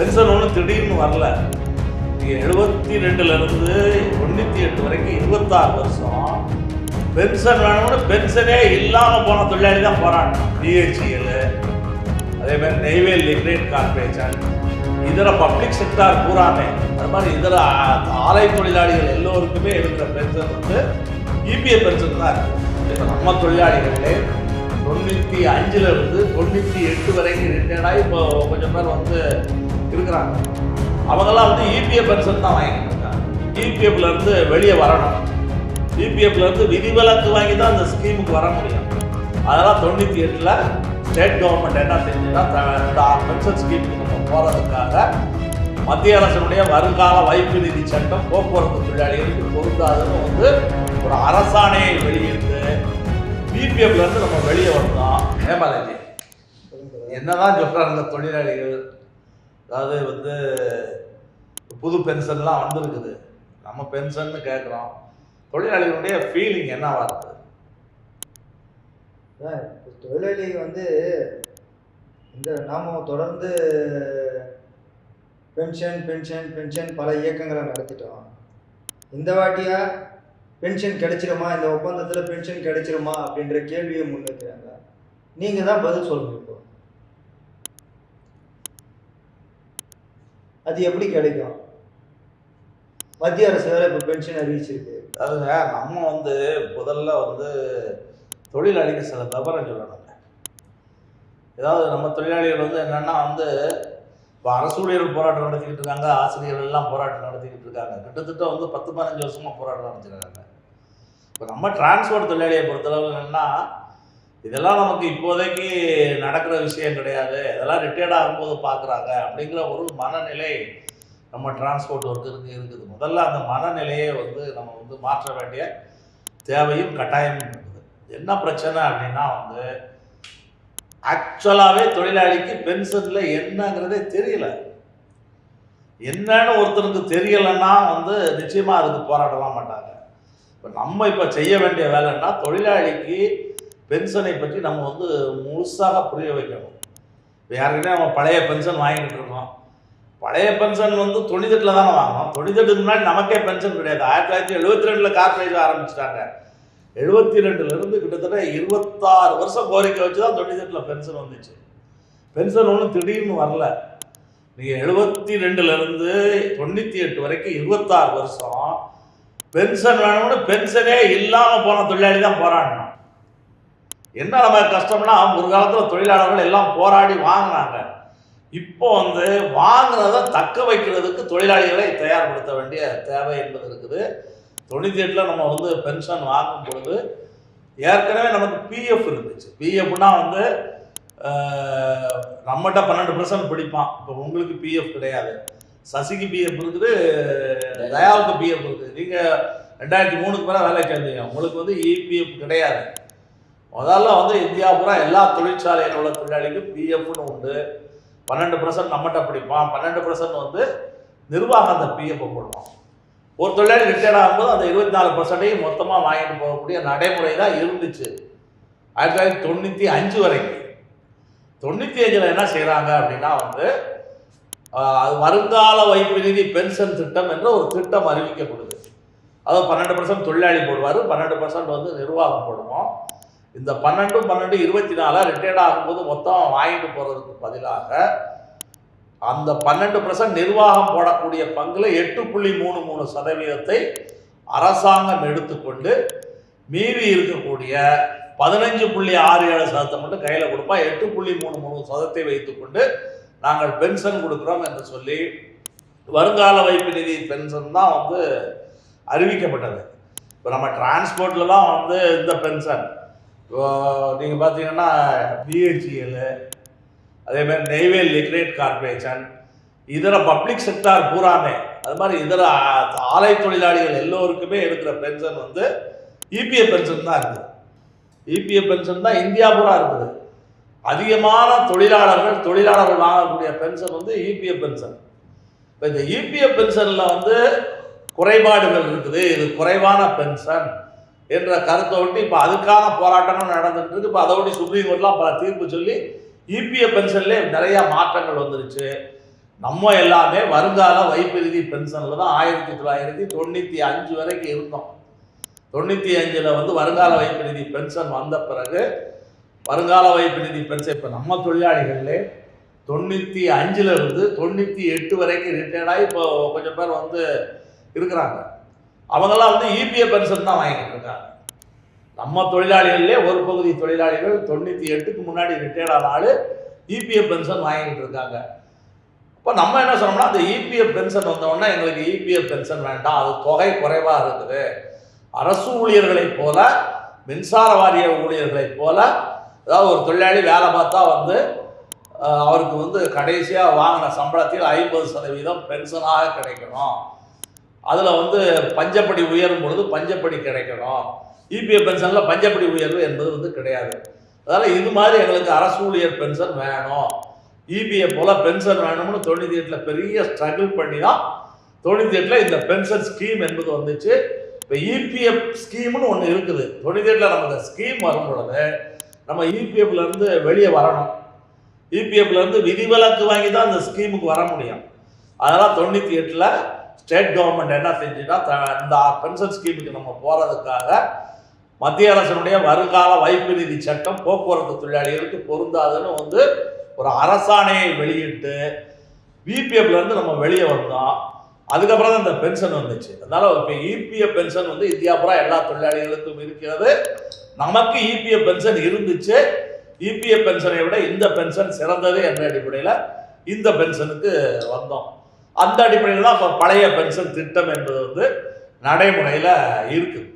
Pension ஒன்றும் திடீர்னு வரல. நீங்கள் 72லேருந்து 98 வரைக்கும் 26 வருஷம் பென்ஷன் வேணும்னு பென்ஷனே இல்லாமல் போன தொழிலாளி தான் போராடணும். பிஹெச்இஎல், அதேமாதிரி நெய்வேலி லிக்னைட் கார்பரேஷன், இதர பப்ளிக் செக்டார் பூராமே, அது மாதிரி இதர ஆலை தொழிலாளிகள் எல்லோருக்குமே எடுக்கிற பென்ஷன் வந்து இபிஎஃப் பென்ஷன் தான் இருக்குது. இப்போ நம்ம தொழிலாளிகளே 95லேருந்து 98 வரைக்கும் ரிட்டையர்டாகி இப்போ கொஞ்சம் பேர் வந்து இருக்கிறாங்க. அவங்கெல்லாம் வந்து இபிஎஃப் பென்ஷன் தான் வாங்கிட்டு இருக்காங்க. இபிஎஃப்லேருந்து வெளியே வரணும். இபிஎஃப்லேருந்து விதிவிலக்கு வாங்கி தான் அந்த ஸ்கீமுக்கு வர முடியும். அதெல்லாம் 98ல் ஸ்டேட் கவர்மெண்ட் என்ன செஞ்சுன்னா இந்த பென்ஷன் ஸ்கீமுக்கு நம்ம போகிறதுக்காக மத்திய அரசினுடைய வருங்கால வைப்பு நிதி சட்டம் போக்குவரத்து தொழிலாளிகளுக்கு பொருந்தாதுன்னு வந்து ஒரு அரசாணையை வெளியிட்டு பிபிஎஃப்லேருந்து நம்ம வெளியே வந்தோம். ஏமாலஜி என்னதான் சொல்கிறாங்க இந்த தொழிலாளிகள், அதாவது வந்து புது பென்ஷன்லாம் வந்திருக்குது, நம்ம பென்ஷன்னு கேட்குறோம். தொழிலாளிகளுடைய ஃபீலிங் என்னவா இருக்குது? தொழிலாளி வந்து இந்த நாம் தொடர்ந்து பென்ஷன் பென்ஷன் பென்ஷன் பல இயக்கங்களை நடத்திட்டோம். இந்த வாட்டியா பென்ஷன் கிடைச்சிருமா, இந்த ஒப்பந்தத்தில் பென்ஷன் கிடைச்சிருமா அப்படின்ற கேள்வியை முன்வைக்கிறாங்க. நீங்கள் தான் பதில் சொல்லணும். இப்போ அது எப்படி கிடைக்கும்? மத்திய அரசு வேற இப்போ பென்ஷன் அறிவிச்சிருக்கு. அதுங்க நம்ம வந்து முதல்ல வந்து தொழிலாளிக்கு சில தவறை சொல்லணுங்க. ஏதாவது நம்ம தொழிலாளிகள் வந்து என்னென்னா வந்து இப்போ அரசு ஊழியர்கள் போராட்டம் நடத்திக்கிட்டு இருக்காங்க, ஆசிரியர்கள் எல்லாம் போராட்டம் நடத்திக்கிட்டு இருக்காங்க. கிட்டத்தட்ட வந்து 10-15 வருஷமாக போராட்டம் நடத்திருக்காங்க. இப்போ நம்ம டிரான்ஸ்போர்ட் தொழிலாளியை பொறுத்தளவு என்னென்னா இதெல்லாம் நமக்கு இப்போதைக்கு நடக்கிற விஷயம் கிடையாது, இதெல்லாம் ரிட்டையர்ட் ஆகும்போது பார்க்குறாங்க அப்படிங்கிற ஒரு மனநிலை நம்ம டிரான்ஸ்போர்ட் ஒர்க்கருக்கு இருக்குது. முதல்ல அந்த மனநிலையை வந்து நம்ம வந்து மாற்ற வேண்டிய தேவையும் கட்டாயமும் இருக்குது. என்ன பிரச்சனை அப்படின்னா வந்து ஆக்சுவலாகவே தொழிலாளிக்கு பென்ஷனில் என்னங்கிறதே தெரியல. என்னன்னு ஒருத்தருக்கு தெரியலைன்னா வந்து நிச்சயமாக அதுக்கு போராடலாம் மாட்டாங்க. இப்போ செய்ய வேண்டிய வேலைன்னா தொழிலாளிக்கு பென்ஷனை பற்றி நம்ம வந்து முழுசாக புரிய வைக்கணும். இப்போ யாருக்கிட்டே நம்ம பழைய பென்ஷன் வாங்கிட்டு இருக்கோம். பழைய பென்ஷன் வந்து 98ல் தானே வாங்கணும். 98க்கு முன்னாடி நமக்கே பென்ஷன் கிடையாது. 1972 கார்பரேஷன் ஆரம்பிச்சிட்டாங்க. 72லேருந்து கிட்டத்தட்ட 26 வருஷம் கோரிக்கை வச்சு தான் 98ல் பென்ஷன் வந்துச்சு. பென்ஷன் ஒன்றும் திடீர்னு வரல. நீங்கள் 72லேருந்து 98 வரைக்கும் 26 வருஷம் பென்ஷன் வேணும்னு பென்ஷனே இல்லாமல் போன தொழிலாளி தான் போராடணும். என்ன நம்ம கஷ்டம்னா ஒரு காலத்தில் தொழிலாளர்கள் எல்லாம் போராடி வாங்கினாங்க. இப்போ வந்து வாங்கினதை தக்க வைக்கிறதுக்கு தொழிலாளிகளை தயார்படுத்த வேண்டிய தேவை என்பது இருக்குது. 98ல் நம்ம வந்து பென்ஷன் வாங்கும் பொழுது ஏற்கனவே நமக்கு பிஎஃப் இருந்துச்சு. பிஎஃப்னா வந்து நம்மகிட்ட 12% பிடிப்பான். இப்போ உங்களுக்கு பிஎஃப் கிடையாது. சசிக்கு பிஎஃப் இருக்குது, தயாவுக்கு பிஎஃப் இருக்குது. நீங்கள் 2003க்கு மேலே வேலை செஞ்சீங்க, உங்களுக்கு வந்து இபிஎஃப் கிடையாது. முதல்ல வந்து இந்தியா பூரா எல்லா தொழிற்சாலையில் உள்ள தொழிலாளிக்கும் பிஎஃப்னு உண்டு. 12% நம்மகிட்ட பிடிப்பான், 12% வந்து நிர்வாகம் அந்த பிஎஃப் போடுவான். ஒரு தொழிலாளி ரிட்டையர்ட் ஆகும்போது அந்த 24% மொத்தமாக வாங்கிட்டு போகக்கூடிய நடைமுறை தான் இருந்துச்சு 1995 வரைக்கும். 95ல் என்ன செய்கிறாங்க அப்படின்னா வந்து வருங்கால வைப்பு நிதி பென்ஷன் திட்டம் என்ற ஒரு திட்டம் அறிவிக்கப்படுது. அதாவது 12% தொழிலாளி போடுவார், 12% வந்து நிர்வாகம் போடுவோம். இந்த 12 24 ரிட்டையர்ட் ஆகும்போது மொத்தம் வாங்கிட்டு போகிறதுக்கு பதிலாக அந்த 12% நிர்வாகம் போடக்கூடிய பங்கில் 8.33% அரசாங்கம் எடுத்துக்கொண்டு மீறி இருக்கக்கூடிய 15.67% மட்டும் கையில் கொடுப்பா. 8.33% வைத்துக்கொண்டு நாங்கள் பென்ஷன் கொடுக்குறோம் என்று சொல்லி வருங்கால வைப்பு நிதி பென்ஷன் தான் வந்து அறிவிக்கப்பட்டது. இப்போ நம்ம டிரான்ஸ்போர்ட்லாம் வந்து இந்த பென்ஷன் நீங்கள் பார்த்தீங்கன்னா பிஹெச்இஎல், அதேமாதிரி நெய்வேலி லிக்னைட் கார்பரேஷன், இதர பப்ளிக் செக்டார் பூராமே, அது மாதிரி இதர ஆலை தொழிலாளிகள் எல்லோருக்குமே எடுக்கிற பென்ஷன் வந்து இபிஎஃப் பென்ஷன் தான் இருக்குது. இபிஎஃப் பென்ஷன் தான் இந்தியா பூரா இருக்குது. அதிகமான தொழிலாளர்கள் வாங்கக்கூடிய பென்ஷன் வந்து இபிஎஃப் பென்ஷன். இப்போ இந்த இபிஎஃப் பென்ஷனில் வந்து குறைபாடுகள் இருக்குது, இது குறைவான பென்ஷன் என்ற கருத்தை ஒட்டி இப்போ அதுக்கான போராட்டங்கள் நடந்துட்டு இருக்கு. இப்போ அதோட சுப்ரீம் கோர்ட்லாம் பல தீர்ப்பு சொல்லி இபிஎஃப் பென்ஷன்லேயே நிறையா மாற்றங்கள் வந்துருச்சு. நம்ம எல்லாமே வருங்கால வைப்பு நிதி பென்ஷனில் தான் 1995 வரைக்கும் இருந்தோம். 95ல் வந்து வருங்கால வைப்பு நிதி பென்ஷன் வந்த பிறகு வருங்கால வைப்பு நிதி பென்ஷன் இப்போ நம்ம தொழிலாளிகளே 95ல் இருந்து 98 வரைக்கும் ரிட்டையர்ட் ஆகி இப்போ கொஞ்சம் பேர் வந்து இருக்கிறாங்க. அவங்கெல்லாம் வந்து இபிஎஃப் பென்ஷன் தான் வாங்கிட்டு இருக்காங்க. நம்ம தொழிலாளிகளே ஒரு பகுதி தொழிலாளிகள் 98க்கு முன்னாடி ரிட்டையர்ட் ஆன ஆள் இபிஎஃப் பென்ஷன் வாங்கிட்டு இருக்காங்க. இப்போ நம்ம என்ன சொன்னோம்னா, அந்த இபிஎஃப் பென்ஷன் வந்தோடனே எங்களுக்கு இபிஎஃப் பென்ஷன் வேண்டாம், அது தொகை குறைவாக இருக்குது. அரசு ஊழியர்களைப் போல, மின்சார வாரிய ஊழியர்களைப் போல, அதாவது ஒரு தொழிலாளி வேலை பார்த்தா வந்து அவருக்கு வந்து கடைசியாக வாங்கின சம்பளத்தில் 50% பென்ஷனாக கிடைக்கணும். அதில் வந்து பஞ்சப்படி உயரும் பொழுது பஞ்சப்படி கிடைக்கணும். இபிஎஃப் பென்ஷனில் பஞ்சப்படி உயர்வு என்பது வந்து கிடையாது. அதனால் இது மாதிரி எங்களுக்கு அரசு ஊழியர் பென்ஷன் வேணும், இபிஎஃப் போல் பென்ஷன் வேணும்னு 98ல் பெரிய ஸ்ட்ரகிள் பண்ணி தான் 98ல் இந்த பென்ஷன் ஸ்கீம் என்பது வந்துச்சு. இப்போ இபிஎஃப் ஸ்கீம்னு ஒன்று இருக்குது. 98ல் நம்ம இந்த ஸ்கீம் வரும் பொழுது நம்ம இபிஎஃப்லேருந்து வெளியே வரணும். இபிஎஃப்லேருந்து விதிவிலக்கு வாங்கி தான் இந்த ஸ்கீமுக்கு வர முடியும். அதனால் 98ல் ஸ்டேட் கவர்மெண்ட் என்ன செஞ்சுன்னா, இந்த பென்ஷன் ஸ்கீமுக்கு நம்ம போகிறதுக்காக மத்திய அரசினுடைய வருங்கால வைப்பு நிதி சட்டம் போக்குவரத்து தொழிலாளிகளுக்கு பொருந்தாதுன்னு வந்து ஒரு அரசாணையை வெளியிட்டு இபிஎஃப்லேருந்து நம்ம வெளியே வந்தோம். அதுக்கப்புறம் தான் இந்த பென்ஷன் வந்துச்சு. அதனால் இப்போ இபிஎஃப் பென்ஷன் வந்து இந்தியா பூரா எல்லா தொழிலாளிகளுக்கும் இருக்கிறது. நமக்கு இபிஎஃப் பென்ஷன் இருந்துச்சு. இபிஎஃப் பென்ஷனை விட இந்த பென்ஷன் சிறந்தது என்ற அடிப்படையில் இந்த பென்ஷனுக்கு வந்தோம். அந்த அடிப்படையில் தான் இப்போ பழைய பென்ஷன் திட்டம் என்பது வந்து நடைமுறையில் இருக்குது.